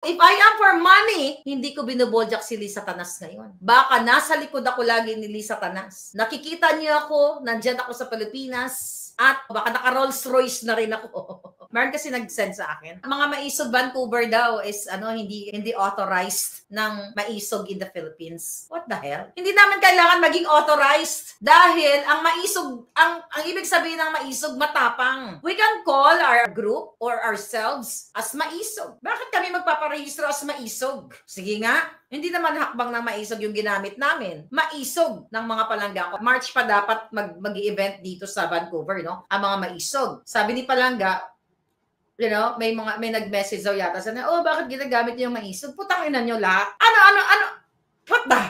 If I am for money, hindi ko binuboljak si Lisa Tanas ngayon. Baka nasa likod ako lagi ni Lisa Tanas. Nakikita niyo ako, nandyan ako sa Pilipinas, at baka naka-Rolls Royce na rin ako. Meron kasi nag-send sa akin. Mga maisog Vancouver daw is hindi authorized ng maisog in the Philippines. What the hell? Hindi naman kailangan maging authorized dahil ang maisog, ang ibig sabihin ng maisog, matapang. We can call our group or ourselves as maisog. Bakit kami magpaparehistro as maisog? Sige nga, hindi naman hakbang ng maisog yung ginamit namin. Maisog ng mga palangga. March pa dapat mag-event dito sa Vancouver, no? Ang mga maisog. Sabi ni Palangga, may nag-message daw yata sana, bakit ginagamit niyo yung maisog? Putang ina niyo lahat. What the?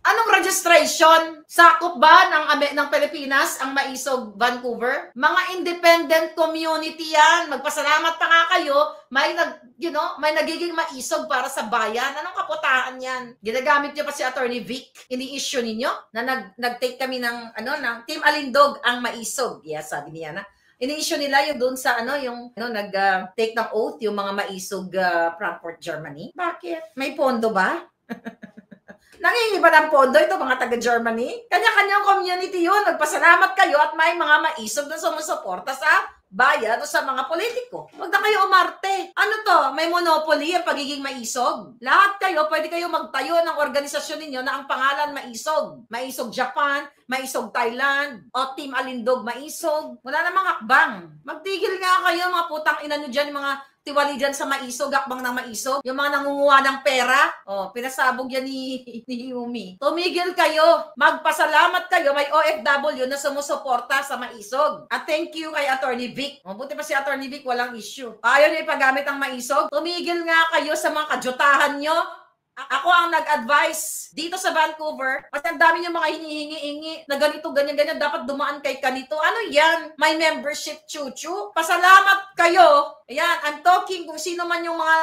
Anong registration? Sakop ba ng Pilipinas ang maisog Vancouver? Mga independent community yan. Magpasalamat pa nga kayo, may nagiging maisog para sa bayan. Anong kaputaan yan? Ginagamit niyo pa si Attorney Vic. Ini-issue ninyo na nag-take kami ng Team Alindog ang maisog. Yes, sabi niya na. Ini-issue nila yung doon sa nag-take ng oath yung mga maisog Frankfurt, Germany. Bakit? May pondo ba? Nangingi ba ng pondo ito mga taga-Germany? Kanya-kanyang community yun. Nagpasalamat kayo at may mga maisog na sumusuporta sa bayan o sa mga politiko. Huwag na kayo umarte. Ano to? May monopoly ang pagiging maisog? Lahat kayo, pwede kayo magtayo ng organisasyon ninyo na ang pangalan maisog. Maisog Japan, maisog Thailand, o Team Alindog maisog. Wala namang hakbang. Magtigil nga kayo mga putang ina nyo dyan, mga tiwali dyan sa maisog, akbang ng maisog. Yung mga nangunguha ng pera, pinasabog yan ni Yumi. Tumigil kayo. Magpasalamat kayo. May OFW na sumusuporta sa maisog. At thank you kay Attorney Vic. Mabuti pa si Attorney Vic, walang issue. Ayaw niyo ipagamit ang maisog. Tumigil nga kayo sa mga kadyutahan nyo. Ako ang nag-advise dito sa Vancouver kasi ang dami yung mga hinihingi-hingi na ganito, ganyan-ganyan, dapat dumaan kay kanito. Ano yan? May membership, chuchu. Pasalamat kayo. Ayan, I'm talking kung sino man yung mga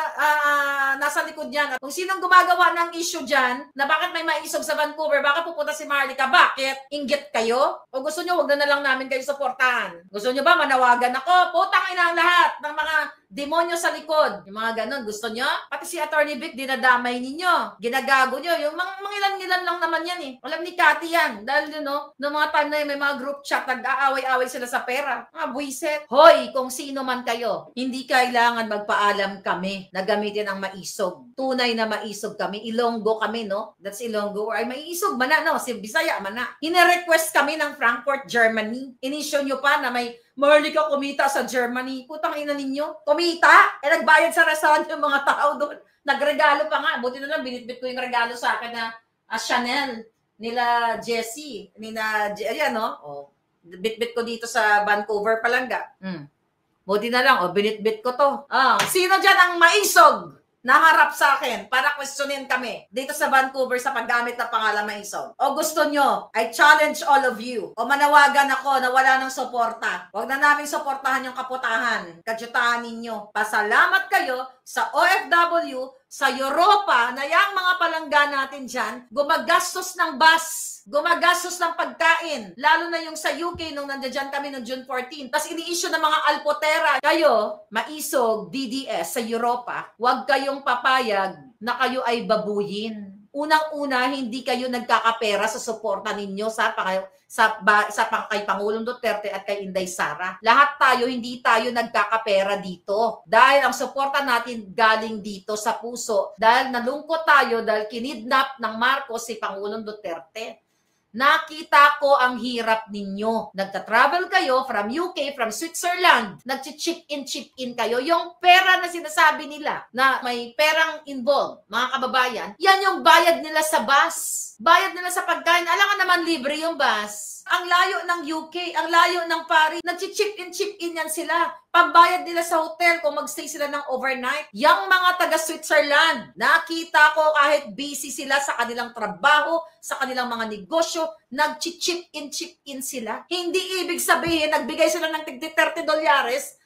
nasa likod niyan. At kung sinong gumagawa ng issue dyan na bakit may maisog sa Vancouver, bakit pupunta si Marlica? Bakit? Inggit kayo? O gusto nyo, wag na lang namin kayo suportahan. Gusto nyo ba manawagan ako? Putang ina ang lahat ng mga demonyo sa likod. Yung mga ganun, gusto nyo? Pati si Attorney Vic, dinadamay ninyo. Ginagago nyo. Yung mga ilan-ilan lang naman yan eh. Alam ni Cathy yan. Dahil noong mga time na yun, may mga group chat, nag-aaway-aaway sila sa pera. Mga buisit. Hoy, kung sino man kayo, hindi kailangan magpaalam kami na gamitin ang maisog. Tunay na maisog kami. Ilonggo kami, no? That's Ilonggo. Ay, maisog man na, no? Si Bisaya man na. Hine-request kami ng Frankfurt, Germany. Inisyo nyo pa na may Marlica kumita sa Germany. Putang ina ninyo. Kumita? Nagbayad sa restaurant yung mga tao doon. Nagregalo pa nga. Buti na lang, binitbit ko yung regalo sa akin na Chanel nila Jessie. Ayan, no? Bitbit ko dito sa Vancouver Palangga. Buti na lang, binitbit ko to. Sino dyan ang maisog? Naharap sa akin para questionin kami dito sa Vancouver sa paggamit ng pangalan maisog. O gusto nyo, I challenge all of you. O manawagan ako na wala ng suporta. Huwag na namin suportahan yung kaputahan. Kadyutahan ninyo. Pasalamat kayo sa OFW, sa Europa, na yung mga palangga natin dyan, gumagastos ng bus, gumagastos ng pagkain, lalo na yung sa UK nung nandiyan kami noong June 14. Tapos ini-issue ng mga alpotera. Kayo, maisog, DDS sa Europa, huwag kayong papayag na kayo ay babuyin. Unang-una, hindi kayo nagkakapera sa suporta ninyo sa kay Pangulong Duterte at kay Inday Sara. Lahat tayo, hindi tayo nagkakapera dito. Dahil ang suporta natin galing dito sa puso. Dahil nalungkot tayo dahil kinidnap ng Marcos si Pangulong Duterte. Nakita ko ang hirap ninyo. Nagta-travel kayo from UK, from Switzerland. Nag-chip in kayo. Yung pera na sinasabi nila na may perang involved, mga kababayan, yan yung bayad nila sa bus. Bayad nila sa pagkain. Alam nga naman libre yung bus. Ang layo ng UK, ang layo ng Paris. Nag-chip in yan sila. Pambayad nila sa hotel kung magstay sila ng overnight. Yang mga taga-Switzerland, nakita ko kahit busy sila sa kanilang trabaho, sa kanilang mga negosyo, nag-chip in sila. Hindi ibig sabihin, nagbigay sila ng $30,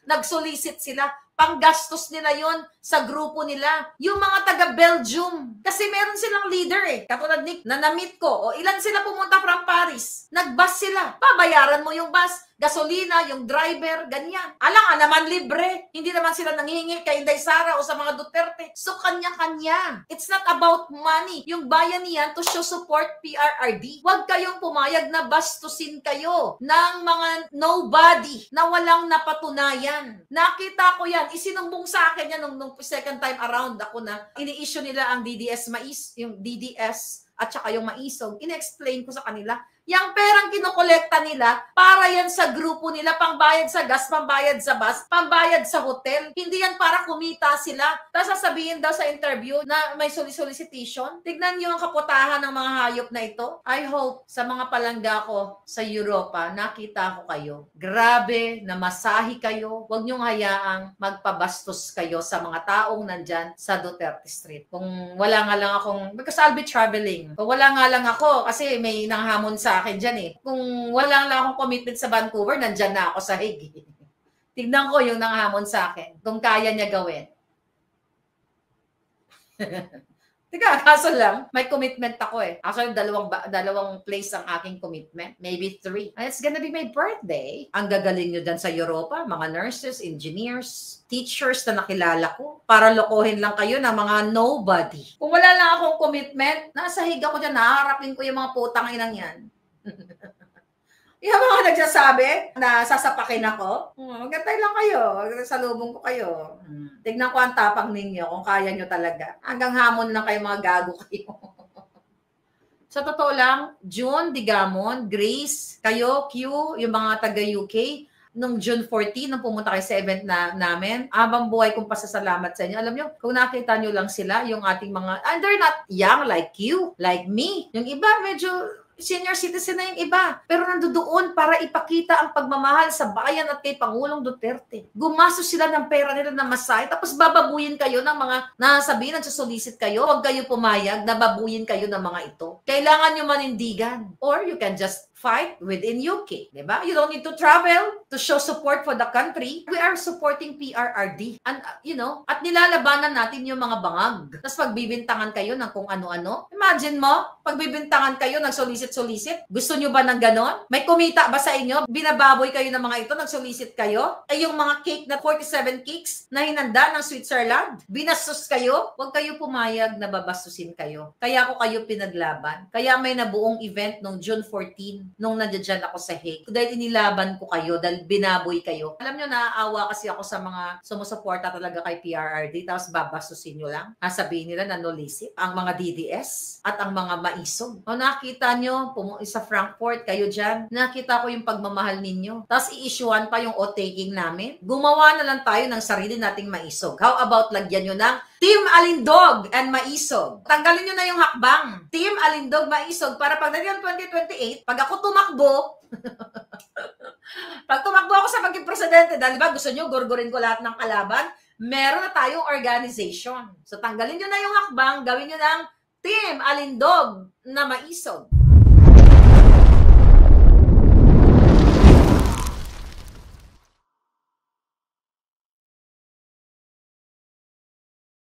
nag-solicit sila. Panggastos nila yon sa grupo nila. Yung mga taga-Belgium. Kasi meron silang leader eh. Katulad Nick, na na-meet ko. O ilan sila pumunta from Paris? Nag-bus sila. Pabayaran mo yung bus. Gasolina, yung driver, ganyan. Alang naman libre. Hindi naman sila nanghihingi kay Inday Sara o sa mga Duterte. So, kanya-kanya. It's not about money. Yung bayan niyan to show support PRRD. Huwag kayong pumayag na bastusin kayo ng mga nobody na walang napatunayan. Nakita ko yan. Isinumbong sa akin yan nung second time around ako na ini-issue nila ang DDS mais, yung DDS at saka yung maisog. Ina-explain ko sa kanila. Yang perang kinokolekta nila, para yan sa grupo nila, pangbayad sa gas, pambayad sa bus, pambayad sa hotel. Hindi yan para kumita sila. Tapos sasabihin daw sa interview na may solicitation. Tignan niyo ang kaputahan ng mga hayop na ito. I hope sa mga palangga ko sa Europa, nakita ko kayo. Grabe, namasahi kayo. Huwag niyong hayaang magpabastos kayo sa mga taong nandyan sa Duterte Street. Kung wala nga lang akong, because I'll be traveling. Kung wala nga lang ako, kasi may nanghamon sa akin dyan eh. Kung wala lang akong commitment sa Vancouver, nandyan na ako sa Hague. Tignan ko yung nanghamon sa akin. Kung kaya niya gawin. Teka, kaso lang, may commitment ako eh. Actually, dalawang place ang aking commitment. Maybe 3. And it's gonna be my birthday. Ang gagaling nyo dyan sa Europa, mga nurses, engineers, teachers na nakilala ko. Para lokohin lang kayo ng mga nobody. Kung wala lang akong commitment, nasa higa ko dyan, naharapin ko yung mga putang inang yan. Yung mga nagsasabi na sasapakin ako, magantay lang kayo, salubong ko kayo. Tignan ko ang tapang ninyo kung kaya nyo talaga. Hanggang hamon lang kayo, mga gago kayo. Sa totoo lang, June, Digamon, Grace, kayo, Q, yung mga taga-UK, nung June 14, nung pumunta kayo sa event namin, habang buhay kong pasasalamat sa inyo. Alam nyo, kung nakita nyo lang sila, yung ating mga, and they're not young like you, like me. Yung iba, medyo senior citizen na yung iba. Pero nandoon para ipakita ang pagmamahal sa bayan at kay Pangulong Duterte. Gumastos sila ng pera nila na masay, tapos bababuyin kayo ng mga nasabihin, nagsusolicit kayo, huwag kayo pumayag, nababuyin kayo ng mga ito. Kailangan nyo manindigan. Or you can just fight within UK, diba? You don't need to travel to show support for the country. We are supporting PRRD. And, at nilalabanan natin yung mga bangag. Tapos pagbibintangan kayo ng kung ano-ano. Imagine mo, pagbibintangan kayo, nagsolicit-solicit. Gusto nyo ba ng ganon? May kumita ba sa inyo? Binababoy kayo ng mga ito, nagsolicit kayo? Ay yung mga cake na 47 cakes na hinanda ng Switzerland, binastos kayo? Huwag kayo pumayag na babastusin kayo. Kaya ako kayo pinaglaban. Kaya may nabuong event nung June 14 nung nandiyan ako sa Hague. Dahil inilaban ko kayo, dahil binaboy kayo. Alam nyo, naaawa kasi ako sa mga sumusuporta talaga kay PRRD, tapos babastusin nyo lang. Sabihin nila na nolisip ang mga DDS at ang mga maisog. O nakita nyo, sa Frankfurt, kayo dyan, nakita ko yung pagmamahal ninyo. Tapos i-issuean pa yung oath-taking namin. Gumawa na lang tayo ng sarili nating maisog. How about lagyan nyo ng Team Alindog and Maisog? Tanggalin nyo na yung hakbang. Team Alindog, Maisog, para pagdating ng 2028, pag ako tumakbo, pag tumakbo ako sa maging presidente, dahil ba gusto nyo gurgurin ko lahat ng kalaban, meron na tayong organization. So tanggalin nyo na yung hakbang, gawin nyo ng Team Alindog na Maisog.